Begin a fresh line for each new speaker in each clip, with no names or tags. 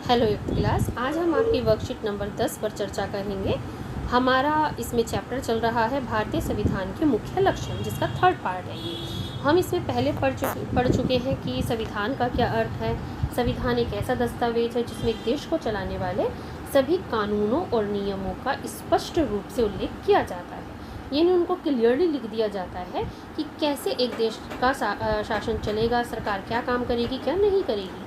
Hello eighth class. आज हम आपकी वर्कशीट नंबर 10 पर चर्चा करेंगे। हमारा इसमें चैप्टर चल रहा है भारतीय संविधान के मुख्य लक्षण, जिसका थर्ड पार्ट है ये। हम इसमें पहले पढ़ चुके हैं कि संविधान का क्या अर्थ है। संविधान एक ऐसा दस्तावेज है जिसमें एक देश को चलाने वाले सभी कानूनों और नियमों का स्पष्ट रूप से उल्लेख किया जाता है, यानी उनको क्लियरली लिख दिया जाता है कि कैसे एक देश का शासन चलेगा, सरकार क्या काम करेगी, क्या नहीं करेगी।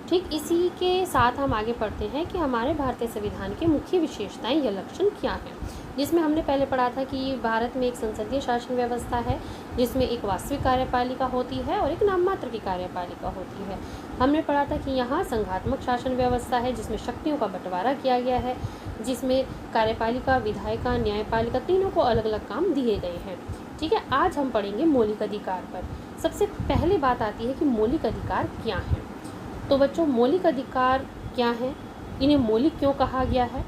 ठीक इसी के साथ हम आगे पढ़ते हैं कि हमारे भारतीय संविधान की मुख्य विशेषताएं या लक्षण क्या हैं, जिसमें हमने पहले पढ़ा था कि भारत में एक संसदीय शासन व्यवस्था है, जिसमें एक वास्तविक कार्यपालिका होती है और एक नाम मात्र की कार्यपालिका होती है। हमने पढ़ा था कि यहाँ संघात्मक शासन व्यवस्था है, जिसमें शक्तियों का बंटवारा किया गया है, जिसमें कार्यपालिका, विधायिका, न्यायपालिका तीनों को अलग अलग काम दिए गए हैं। ठीक है, आज हम पढ़ेंगे मौलिक अधिकार पर। सबसे पहले बात आती है कि मौलिक अधिकार क्या है। तो बच्चों, मौलिक अधिकार क्या हैं, इन्हें मौलिक क्यों कहा गया है?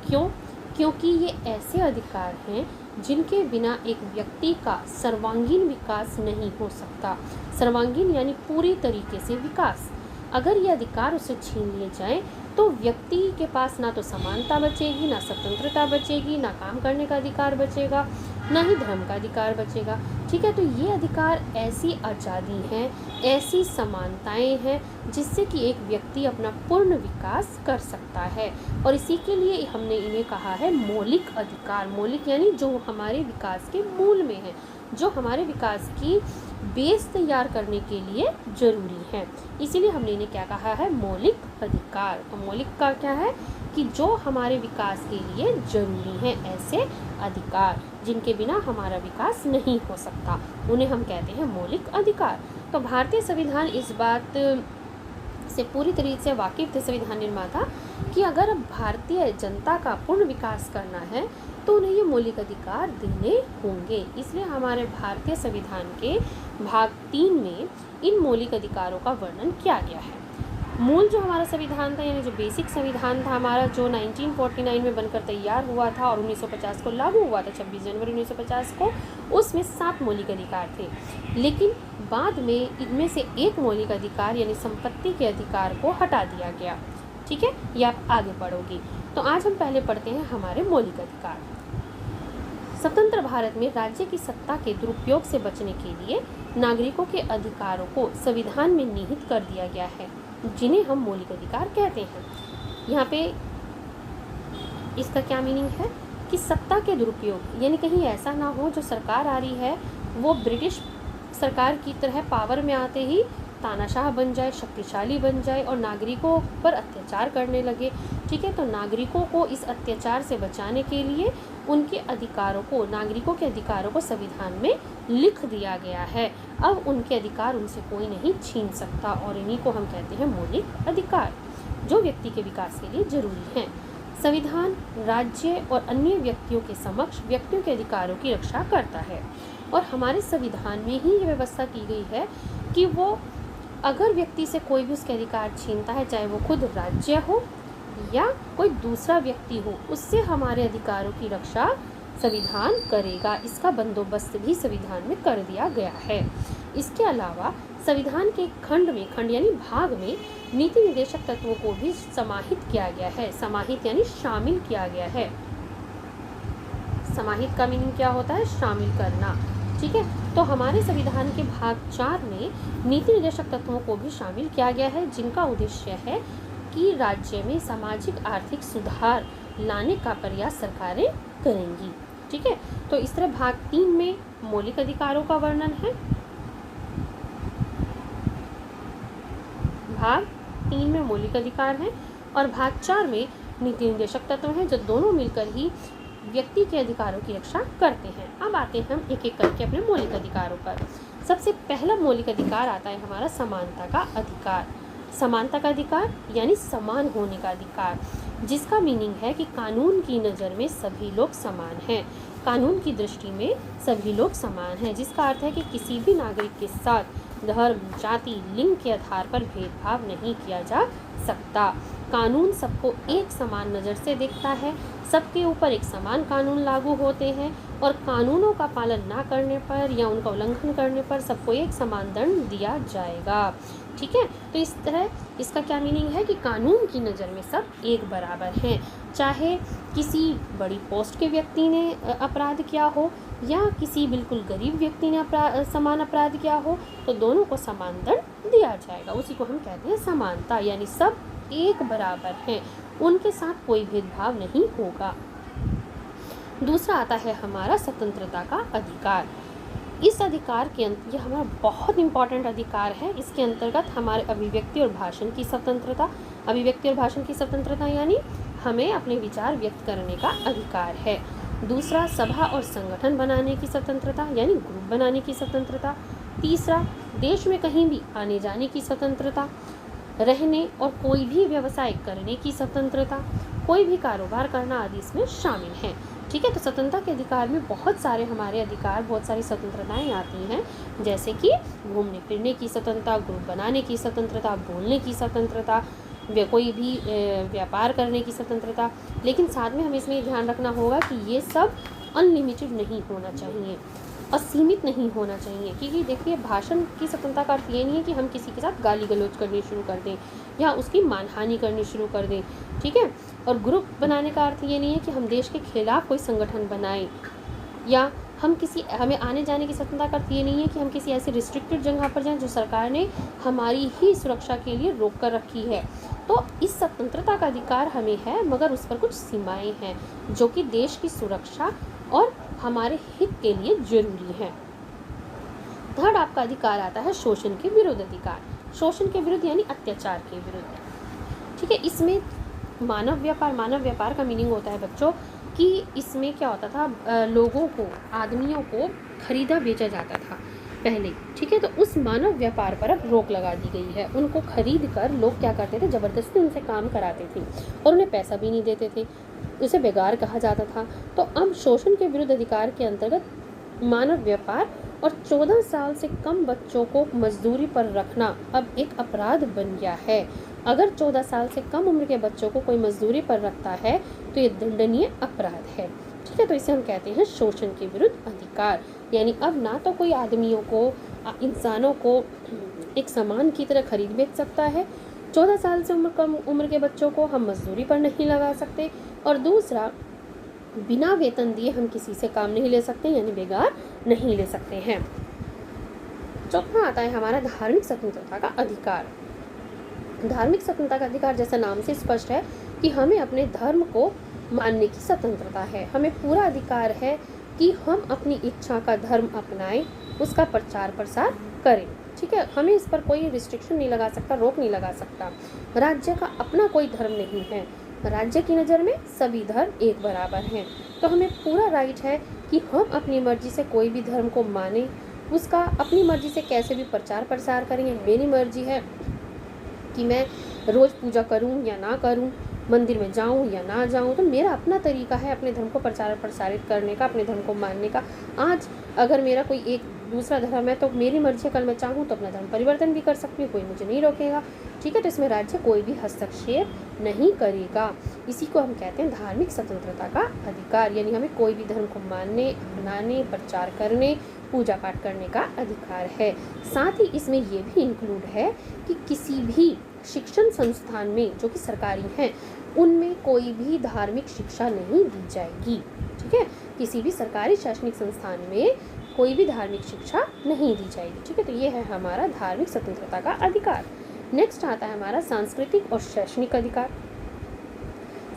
क्योंकि ये ऐसे अधिकार हैं जिनके बिना एक व्यक्ति का सर्वांगीण विकास नहीं हो सकता। सर्वांगीण यानी पूरी तरीके से विकास। अगर ये अधिकार उसे छीन लिए जाएं तो व्यक्ति के पास ना तो समानता बचेगी, ना स्वतंत्रता बचेगी, ना काम करने का अधिकार बचेगा, ना ही धर्म का अधिकार बचेगा। ठीक है, तो ये अधिकार ऐसी आज़ादी हैं, ऐसी समानताएं हैं जिससे कि एक व्यक्ति अपना पूर्ण विकास कर सकता है, और इसी के लिए हमने इन्हें कहा है मौलिक अधिकार। मौलिक यानी जो हमारे विकास के मूल में है, जो हमारे विकास की बेस तैयार करने के लिए जरूरी है। इसीलिए हमने इन्हें क्या कहा है? मौलिक अधिकार। तो मौलिक का क्या है कि जो हमारे विकास के लिए जरूरी हैं, ऐसे अधिकार जिनके बिना हमारा विकास नहीं हो सकता, उन्हें हम कहते हैं मौलिक अधिकार। तो भारतीय संविधान इस बात से पूरी तरीके से वाकिफ थे संविधान निर्माता कि अगर अब भारतीय जनता का पूर्ण विकास करना है तो उन्हें ये मौलिक अधिकार देने होंगे। इसलिए हमारे भारतीय संविधान के भाग 3 में इन मौलिक अधिकारों का वर्णन किया गया है। मूल जो हमारा संविधान था, यानी जो बेसिक संविधान था हमारा, जो 1949 में बनकर तैयार हुआ था और 1950 को लागू हुआ था, 26 जनवरी 1950 को, उसमें 7 मौलिक अधिकार थे। लेकिन बाद में इनमें से एक मौलिक अधिकार यानी संपत्ति के अधिकार को हटा दिया गया। ठीक है, ये आप आगे पढ़ोगी। तो आज हम पहले पढ़ते हैं हमारे मौलिक अधिकार। स्वतंत्र भारत में राज्य की सत्ता के दुरुपयोग से बचने के लिए नागरिकों के अधिकारों को संविधान में निहित कर दिया गया है, जिन्हें हम मौलिक अधिकार कहते हैं। यहाँ पे इसका क्या मीनिंग है कि सत्ता के दुरुपयोग, यानी कहीं ऐसा ना हो जो सरकार आ रही है वो ब्रिटिश सरकार की तरह पावर में आते ही तानाशाह बन जाए, शक्तिशाली बन जाए और नागरिकों पर अत्याचार करने लगे। ठीक है, तो नागरिकों को इस अत्याचार से बचाने के लिए उनके अधिकारों को, नागरिकों के अधिकारों को संविधान में लिख दिया गया है। अब उनके अधिकार उनसे कोई नहीं छीन सकता, और इन्हीं को हम कहते हैं मौलिक अधिकार, जो व्यक्ति के विकास के लिए जरूरी हैं। संविधान राज्य और अन्य व्यक्तियों के समक्ष व्यक्तियों के अधिकारों की रक्षा करता है, और हमारे संविधान में ही ये व्यवस्था की गई है कि वो अगर व्यक्ति से कोई भी उसके अधिकार छीनता है, चाहे वो खुद राज्य हो या कोई दूसरा व्यक्ति हो, उससे हमारे अधिकारों की रक्षा संविधान करेगा। इसका बंदोबस्त भी संविधान में कर दिया गया है। इसके अलावा संविधान के खंड यानी भाग में नीति निर्देशक तत्वों को भी समाहित किया गया है। समाहित यानी शामिल किया गया है। समाहित का मीनिंग क्या होता है? शामिल करना। ठीक है, तो हमारे संविधान के भाग 4 में नीति निर्देशक तत्वों को भी शामिल किया गया है, जिनका उद्देश्य है कि राज्य में सामाजिक आर्थिक सुधार लाने का प्रयास सरकारें करेंगी। ठीक है, तो इस तरह भाग 3 में मौलिक अधिकारों का वर्णन है। भाग 3 में मौलिक अधिकार हैं और भाग 4 में नीति निर्देशक तत्व हैं, जो दोनों मिलकर ही व्यक्ति के अधिकारों की रक्षा करते हैं। अब आते हैं हम एक एक करके अपने मौलिक अधिकारों पर। सबसे पहला मौलिक अधिकार आता है हमारा समानता का अधिकार। समानता का अधिकार यानी समान होने का अधिकार, जिसका मीनिंग है कि कानून की नज़र में सभी लोग समान हैं। कानून की दृष्टि में सभी लोग समान हैं, जिसका अर्थ है कि किसी भी नागरिक के साथ धर्म, जाति, लिंग के आधार पर भेदभाव नहीं किया जा सकता। कानून सबको एक समान नज़र से देखता है, सबके ऊपर एक समान कानून लागू होते हैं, और कानूनों का पालन ना करने पर या उनका उल्लंघन करने पर सबको एक समान दंड दिया जाएगा। ठीक है। तो इस तरह इसका क्या मीनिंग है कि कानून की नज़र में सब एक बराबर हैं, चाहे किसी बड़ी पोस्ट के व्यक्ति ने अपराध किया हो या किसी बिल्कुल गरीब व्यक्ति ने समान अपराध किया हो, तो दोनों को समान दंड दिया जाएगा। उसी को हम कहते हैं समानता, यानी सब एक बराबर हैं, उनके साथ कोई भेदभाव नहीं होगा। दूसरा आता है हमारा स्वतंत्रता का अधिकार। इस अधिकार के ये हमारा बहुत इंपॉर्टेंट अधिकार है। इसके अंतर्गत हमारे अभिव्यक्ति और भाषण की स्वतंत्रता, अभिव्यक्ति और भाषण की स्वतंत्रता यानी हमें अपने विचार व्यक्त करने का अधिकार है। दूसरा, सभा और संगठन बनाने की स्वतंत्रता यानी ग्रुप बनाने की स्वतंत्रता। तीसरा, देश में कहीं भी आने जाने की स्वतंत्रता, रहने और कोई भी व्यवसाय करने की स्वतंत्रता, कोई भी कारोबार करना आदि इसमें शामिल है। ठीक है। तो स्वतंत्रता के अधिकार में बहुत सारे हमारे अधिकार, बहुत सारी स्वतंत्रताएं आती हैं, जैसे कि घूमने फिरने की स्वतंत्रता, ग्रुप बनाने की स्वतंत्रता, बोलने की स्वतंत्रता, कोई भी व्यापार करने की स्वतंत्रता। लेकिन साथ में हमें इसमें ध्यान रखना होगा कि ये सब अनलिमिटेड नहीं होना चाहिए, असीमित नहीं होना चाहिए। क्योंकि देखिए, भाषण की स्वतंत्रता का अर्थ ये नहीं है कि हम किसी के साथ गाली गलौज करनी शुरू कर दें या उसकी मानहानि करनी शुरू कर दें। ठीक है। और ग्रुप बनाने का अर्थ ये नहीं है कि हम देश के खिलाफ कोई संगठन बनाएं, या हमें आने जाने की स्वतंत्रता का अर्थ ये नहीं है कि हम किसी ऐसी रिस्ट्रिक्टेड जगह पर जाएं जो सरकार ने हमारी ही सुरक्षा के लिए रोक कर रखी है। तो इस स्वतंत्रता का अधिकार हमें है, मगर उस पर कुछ सीमाएं हैं जो कि देश की सुरक्षा और हमारे हित के लिए जरूरी है। थर्ड आपका अधिकार आता है शोषण के विरुद्ध अधिकार। शोषण के विरुद्ध यानी अत्याचार के विरुद्ध। ठीक है। इसमें मानव व्यापार का मीनिंग होता है बच्चों कि इसमें क्या होता था, लोगों को, आदमियों को खरीदा बेचा जाता था पहले। ठीक है। तो उस मानव व्यापार पर अब रोक लगा दी गई है। उनको खरीद कर लोग क्या करते थे, ज़बरदस्ती उनसे काम कराते थे और उन्हें पैसा भी नहीं देते थे, उसे बेगार कहा जाता था। तो अब शोषण के विरुद्ध अधिकार के अंतर्गत मानव व्यापार और 14 साल से कम बच्चों को मजदूरी पर रखना अब एक अपराध बन गया है। अगर 14 साल से कम उम्र के बच्चों को कोई मजदूरी पर रखता है तो ये दंडनीय अपराध है। ठीक है। तो इसे हम कहते हैं शोषण के विरुद्ध अधिकार। यानी अब ना तो कोई आदमियों को, इंसानों को एक सामान की तरह खरीद बेच सकता है, 14 साल से कम उम्र के बच्चों को हम मजदूरी पर नहीं लगा सकते, और दूसरा, बिना वेतन दिए हम किसी से काम नहीं ले सकते, यानी बेगार नहीं ले सकते हैं। चौथा आता है हमारा धार्मिक स्वतंत्रता का अधिकार। धार्मिक स्वतंत्रता का अधिकार जैसा नाम से स्पष्ट है कि हमें अपने धर्म को मानने की स्वतंत्रता है। हमें पूरा अधिकार है कि हम अपनी इच्छा का धर्म अपनाएं, उसका प्रचार प्रसार करें। ठीक है। हमें इस पर कोई रिस्ट्रिक्शन नहीं लगा सकता, रोक नहीं लगा सकता। राज्य का अपना कोई धर्म नहीं है, राज्य की नज़र में सभी धर्म एक बराबर हैं। तो हमें पूरा राइट है कि हम अपनी मर्जी से कोई भी धर्म को माने, उसका अपनी मर्जी से कैसे भी प्रचार प्रसार करेंगे। मेरी मर्जी है कि मैं रोज़ पूजा करूं या ना करूं, मंदिर में जाऊं या ना जाऊं, तो मेरा अपना तरीका है अपने धर्म को प्रचार प्रसारित करने का, अपने धर्म को मानने का। आज अगर मेरा कोई एक दूसरा धर्म है तो मेरी मर्जी है, कल मैं चाहूँ तो अपना धर्म परिवर्तन भी कर सकती हूँ, कोई मुझे नहीं रोकेगा। ठीक है। तो इसमें राज्य कोई भी हस्तक्षेप नहीं करेगा। इसी को हम कहते हैं धार्मिक स्वतंत्रता का अधिकार। यानी हमें कोई भी धर्म को मानने, अपनाने, प्रचार करने, पूजा पाठ करने का अधिकार है। साथ ही इसमें ये भी इंक्लूड है कि किसी भी शिक्षण संस्थान में जो कि सरकारी हैं, उनमें कोई भी धार्मिक शिक्षा नहीं दी जाएगी। ठीक है। किसी भी सरकारी शैक्षणिक संस्थान में कोई भी धार्मिक शिक्षा नहीं दी जाएगी। ठीक है। तो ये है हमारा धार्मिक स्वतंत्रता का अधिकार। नेक्स्ट आता है हमारा सांस्कृतिक और शैक्षणिक अधिकार।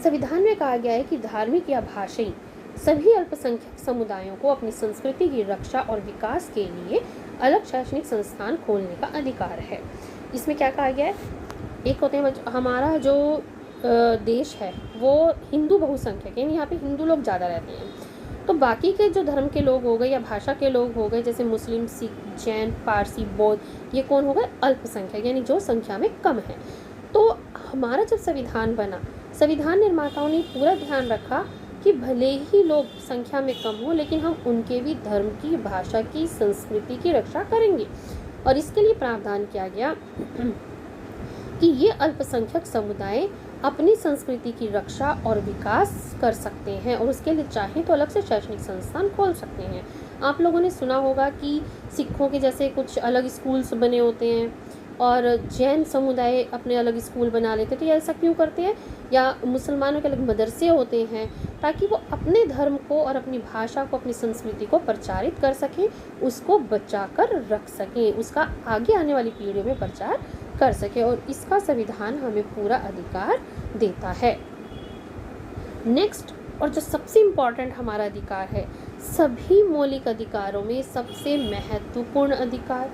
संविधान में कहा गया है कि धार्मिक या भाषाई सभी अल्पसंख्यक समुदायों को अपनी संस्कृति की रक्षा और विकास के लिए अलग शैक्षणिक संस्थान खोलने का अधिकार है। इसमें क्या कहा गया है, एक होते हैं हमारा जो देश है वो हिंदू बहुसंख्यक है, यहाँ पे हिंदू लोग ज़्यादा रहते हैं, तो बाकी के जो धर्म के लोग हो गए या भाषा के लोग हो गए, जैसे मुस्लिम, सिख, जैन, पारसी, बौद्ध, ये कौन हो गए, अल्पसंख्यक, यानी जो संख्या में कम है। तो हमारा जब संविधान बना, संविधान निर्माताओं ने पूरा ध्यान रखा कि भले ही लोग संख्या में कम हो, लेकिन हम उनके भी धर्म की, भाषा की, संस्कृति की रक्षा करेंगे। और इसके लिए प्रावधान किया गया कि ये अल्पसंख्यक समुदाय अपनी संस्कृति की रक्षा और विकास कर सकते हैं, और उसके लिए चाहें तो अलग से शैक्षणिक संस्थान खोल सकते हैं। आप लोगों ने सुना होगा कि सिखों के जैसे कुछ अलग स्कूल्स बने होते हैं, और जैन समुदाय अपने अलग स्कूल बना लेते, तो ये ऐसा क्यों करते हैं? या मुसलमानों के अलग मदरसे होते हैं, ताकि वो अपने धर्म को और अपनी भाषा को, अपनी संस्कृति को प्रचारित कर सकें, उसको बचा कर रख सकें, उसका आगे आने वाली पीढ़ियों में प्रचार कर सकें, और इसका संविधान हमें पूरा अधिकार देता है। नेक्स्ट, और जो सबसे इम्पॉर्टेंट हमारा अधिकार है, सभी मौलिक अधिकारों में सबसे महत्वपूर्ण अधिकार,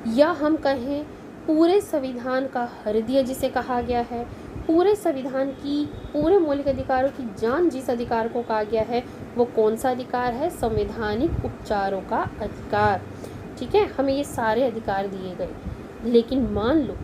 या हम कहें पूरे संविधान का हृदय जिसे कहा गया है, पूरे संविधान की, पूरे मौलिक अधिकारों की जान जिस अधिकार को कहा गया है, वो कौन सा अधिकार है? संवैधानिक उपचारों का अधिकार। ठीक है, हमें ये सारे अधिकार दिए गए, लेकिन मान लो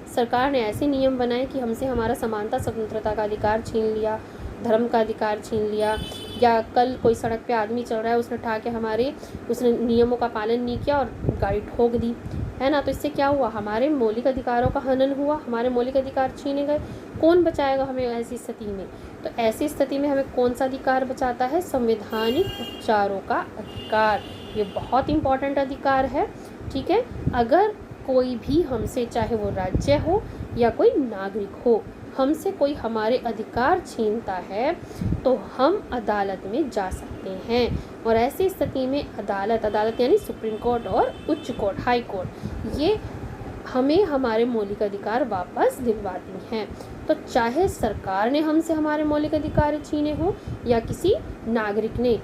सरकार ने ऐसे नियम बनाए कि हमसे हमारा समानता स्वतंत्रता का अधिकार छीन लिया, धर्म का अधिकार छीन लिया, या कल कोई सड़क पे आदमी चल रहा है, उसने नियमों का पालन नहीं किया और गाड़ी ठोक दी, है ना, तो इससे क्या हुआ? हमारे मौलिक अधिकारों का हनन हुआ, हमारे मौलिक अधिकार छीने गए। कौन बचाएगा हमें ऐसी स्थिति में? तो ऐसी स्थिति में हमें कौन सा अधिकार बचाता है? संवैधानिक उपचारों का अधिकार। ये बहुत इंपॉर्टेंट अधिकार है। ठीक है, अगर कोई भी हमसे, चाहे वो राज्य हो या कोई नागरिक हो, हमसे कोई हमारे अधिकार छीनता है तो हम अदालत में जा सकते हैं, और ऐसी स्थिति में अदालत यानी सुप्रीम कोर्ट और उच्च कोर्ट, हाई कोर्ट, ये हमें हमारे मौलिक अधिकार वापस दिलवाती हैं। तो चाहे सरकार ने हमसे हमारे मौलिक अधिकार छीने हो या किसी नागरिक ने,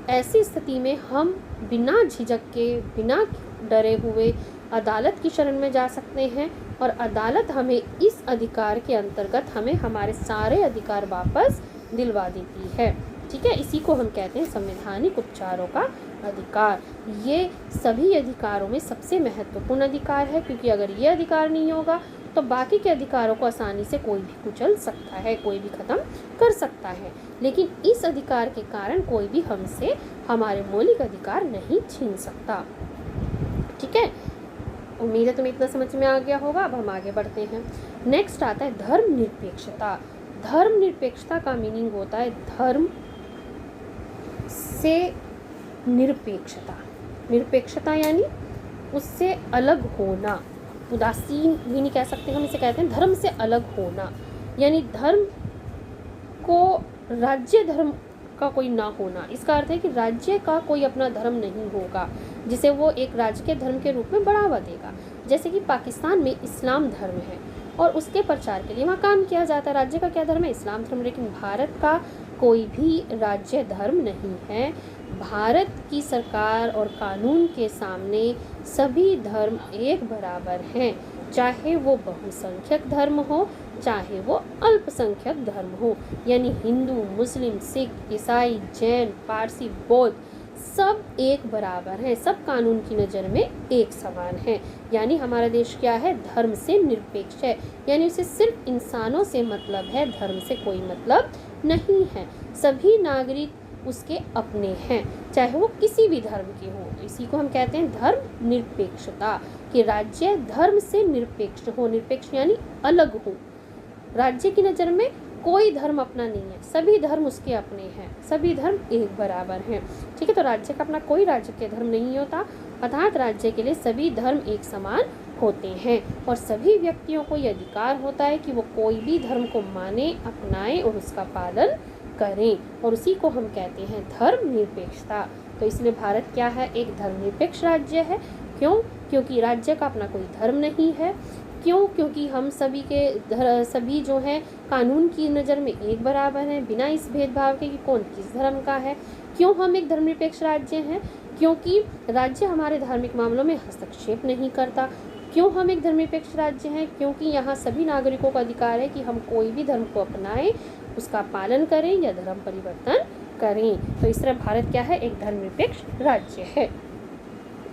ऐसी स्थिति में हम बिना झिझक के, बिना डरे हुए अदालत की शरण में जा सकते हैं, और अदालत हमें इस अधिकार के अंतर्गत हमें हमारे सारे अधिकार वापस दिलवा देती है। ठीक है, इसी को हम कहते हैं संवैधानिक उपचारों का अधिकार। ये सभी अधिकारों में सबसे महत्वपूर्ण अधिकार है, क्योंकि अगर ये अधिकार नहीं होगा तो बाकी के अधिकारों को आसानी से कोई भी कुचल सकता है, कोई भी ख़त्म कर सकता है, लेकिन इस अधिकार के कारण कोई भी हमसे हमारे मौलिक अधिकार नहीं छीन सकता। ठीक है, उम्मीद है तुम्हें इतना समझ में आ गया होगा। अब हम आगे बढ़ते हैं। नेक्स्ट आता है धर्मनिरपेक्षता। धर्मनिरपेक्षता का मीनिंग होता है धर्म से निरपेक्षता। निरपेक्षता यानी उससे अलग होना, उदासीन भी नहीं कह सकते हम, इसे कहते हैं धर्म से अलग होना, यानी धर्म को राज्य धर्म का कोई ना होना। इसका अर्थ है कि राज्य का कोई अपना धर्म नहीं होगा जिसे वो एक राज्य के धर्म के रूप में बढ़ावा देगा। जैसे कि पाकिस्तान में इस्लाम धर्म है और उसके प्रचार के लिए वहाँ काम किया जाता है। राज्य का क्या धर्म है? इस्लाम धर्म। लेकिन भारत का कोई भी राज्य धर्म नहीं है। भारत की सरकार और कानून के सामने सभी धर्म एक बराबर हैं, चाहे वो बहुसंख्यक धर्म हो, चाहे वो अल्पसंख्यक धर्म हो, यानी हिंदू, मुस्लिम, सिख, ईसाई, जैन, पारसी, बौद्ध, सब एक बराबर हैं, सब कानून की नज़र में एक समान हैं। यानी हमारा देश क्या है? धर्म से निरपेक्ष है, यानी उसे सिर्फ इंसानों से मतलब है, धर्म से कोई मतलब नहीं है। सभी नागरिक उसके अपने हैं, चाहे वो किसी भी धर्म के हो। तो इसी को हम कहते हैं धर्म निरपेक्षता, कि राज्य धर्म से निरपेक्ष हो। निरपेक्ष यानी अलग हो, राज्य की नज़र में कोई धर्म अपना नहीं है, सभी धर्म उसके अपने हैं, सभी धर्म एक बराबर हैं। ठीक है, तो राज्य का अपना कोई राज्य के धर्म नहीं होता, अर्थात राज्य के लिए सभी धर्म एक समान होते हैं, और सभी व्यक्तियों को यह अधिकार होता है कि वो कोई भी धर्म को माने, अपनाएं और उसका पालन करें, और उसी को हम कहते हैं धर्मनिरपेक्षता। तो इसलिए भारत क्या है? एक धर्मनिरपेक्ष राज्य है। क्यों? क्योंकि राज्य का अपना कोई धर्म नहीं है। क्यों? क्योंकि हम सभी जो हैं कानून की नज़र में एक बराबर हैं, बिना इस भेदभाव के कि कौन किस धर्म का है। क्यों हम एक धर्मनिरपेक्ष राज्य हैं? क्योंकि राज्य हमारे धार्मिक मामलों में हस्तक्षेप नहीं करता। क्यों हम एक धर्मनिरपेक्ष राज्य हैं? क्योंकि यहाँ सभी नागरिकों का अधिकार है कि हम कोई भी धर्म को अपनाएं, उसका पालन करें या धर्म परिवर्तन करें। तो इस तरह भारत क्या है? एक धर्मनिरपेक्ष राज्य है।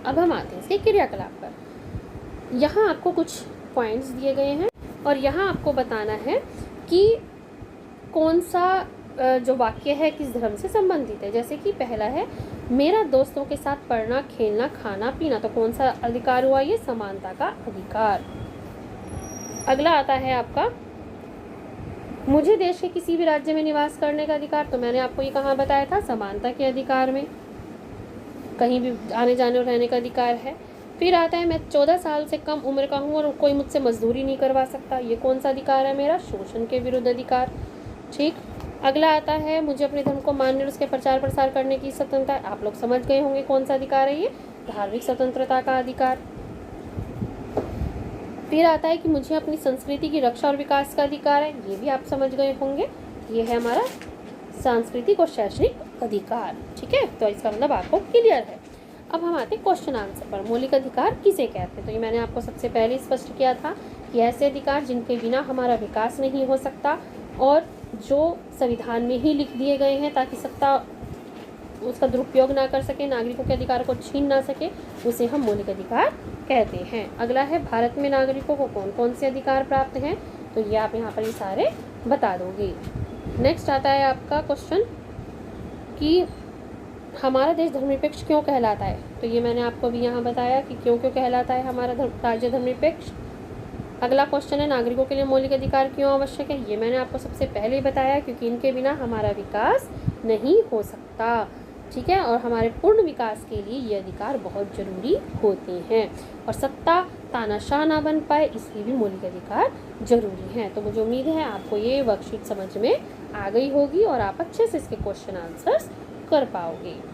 अब हम आते हैं इसके क्रियाकलाप पर। यहाँ आपको कुछ पॉइंट्स दिए गए हैं और यहाँ आपको बताना है कि कौन सा जो वाक्य है किस धर्म से संबंधित है। जैसे कि पहला है, मेरा दोस्तों के साथ पढ़ना, खेलना, खाना, पीना। तो कौन सा अधिकार हुआ? ये समानता का अधिकार। अगला आता है आपका, मुझे देश के किसी भी राज्य में निवास करने का अधिकार। तो मैंने आपको ये कहाँ बताया था? समानता के अधिकार में, कहीं भी आने जाने और रहने का अधिकार है। फिर आता है, मैं 14 साल से कम उम्र का हूँ और कोई मुझसे मजदूरी नहीं करवा सकता। ये कौन सा अधिकार है मेरा? शोषण के विरुद्ध अधिकार। ठीक। अगला आता है, मुझे अपने धर्म को मानने और उसके प्रचार प्रसार करने की स्वतंत्रता। आप लोग समझ गए होंगे कौन सा अधिकार है ये? धार्मिक स्वतंत्रता का अधिकार। फिर आता है कि मुझे अपनी संस्कृति की रक्षा और विकास का अधिकार है। ये भी आप समझ गए होंगे, ये है हमारा सांस्कृतिक और शैक्षणिक अधिकार। ठीक है, तो इसका मतलब आपको क्लियर है। अब हम आते हैं क्वेश्चन आंसर पर। मौलिक अधिकार किसे कहते हैं? तो ये मैंने आपको सबसे पहले स्पष्ट किया था कि ऐसे अधिकार जिनके बिना हमारा विकास नहीं हो सकता और जो संविधान में ही लिख दिए गए हैं ताकि सत्ता उसका दुरुपयोग ना कर सके, नागरिकों के अधिकार को छीन ना सके, उसे हम मौलिक अधिकार कहते हैं। अगला है, भारत में नागरिकों को कौन कौन से अधिकार प्राप्त हैं? तो ये आप यहाँ पर ये सारे बता दोगे। नेक्स्ट आता है आपका क्वेश्चन कि हमारा देश धर्मनिरपेक्ष क्यों कहलाता है? तो ये मैंने आपको भी यहाँ बताया कि क्यों क्यों कहलाता है हमारा राज्य धर्मनिरपेक्ष। अगला क्वेश्चन है, नागरिकों के लिए मौलिक अधिकार क्यों आवश्यक है? ये मैंने आपको सबसे पहले ही बताया, क्योंकि इनके बिना हमारा विकास नहीं हो सकता। ठीक है, और हमारे पूर्ण विकास के लिए ये अधिकार बहुत जरूरी होते हैं। और सत्ता तानाशाह ना बन पाए, इसलिए भी मौलिक अधिकार जरूरी हैं। तो मुझे उम्मीद है आपको ये वर्कशीट समझ में आ गई होगी और आप अच्छे से इसके क्वेश्चन आंसर्स कर पाओगे।